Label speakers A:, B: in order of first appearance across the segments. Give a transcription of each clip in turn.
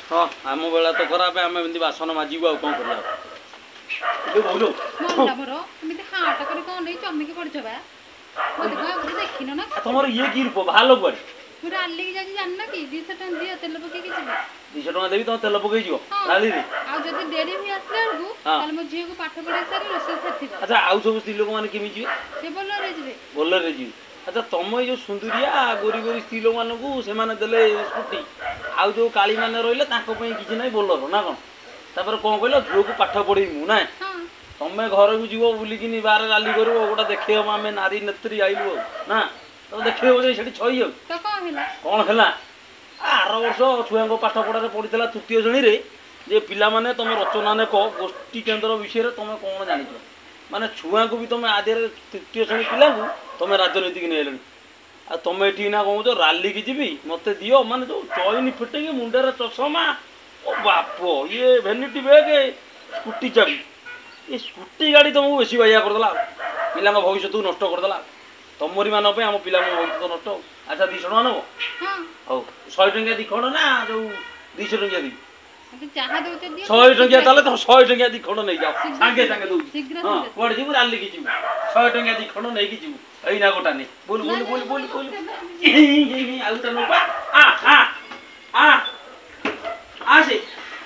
A: हाँ आम बेला तो खराब आम एमती बासन माजिबू आ कौन कर तुम ये कि रूप भाल कुआड़े 200 टका देवी तुम तेल पकई डाली अच्छा आउ सब स्त्री लोक मैंने केमी जी बोलर जी अच्छा तुम ये सुंदरिया गोरी गोरी स्त्री लोक मानू से देले स्कूटी आउ जो काली मैंने रही किसी ना बोलर ना कौन तापर कौन कहल झील को पाठ पढ़ेबू ना तुम्हें घर को जीव बुलिकी बारे राली कर गोटे देखे आम नारी नेत्री आईलु ना तो देखे से छई कौन है आर वर्ष छुआ पाठ पढ़ार पढ़ी तृतीय श्रेणी जे पिला माने तुम रचना ने कह गोष्ठी केन्द्र विषय तुम कौन जान माने छुआ को भी तुम आदि तृतीय श्रेणी पिला तुम राजनीति नहीं आ तुम ये ना कौच राली की जी मत दियो माने जो चईन फिटे मुंडे चषमा ओ बाप ये भेनिटी बैग स्कूटी चाबी ये स्कूटी गाड़ी तुमको बेसी बाया करदेला पिला भविष्य तू नष्ट करदेला तुमरी मान आम पिला भविष्य नष्ट अच्छा 200 टका नब हौ 100 टंकिया दी खंड ना जो 200 टंकिया दी 100 टंकिया ताले तो 100 टंकिया दी खंड नहीं जाओ सांगे सांगे दू हां कोड जीव राली की जीव 100 टंकिया दी खंड नहीं की जीव एई ना गोटा नहीं बोल बोल बोल बोल बोल आउ त नपा आ से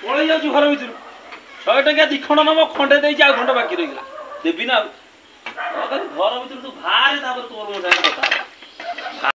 A: पळे जाउ घर भीतर 100 टंकिया दी खंड नब खंडे दे जा खंड बाकी रहिला देबी ना घर भीतर तू भारे तापर तोर मोटा कथा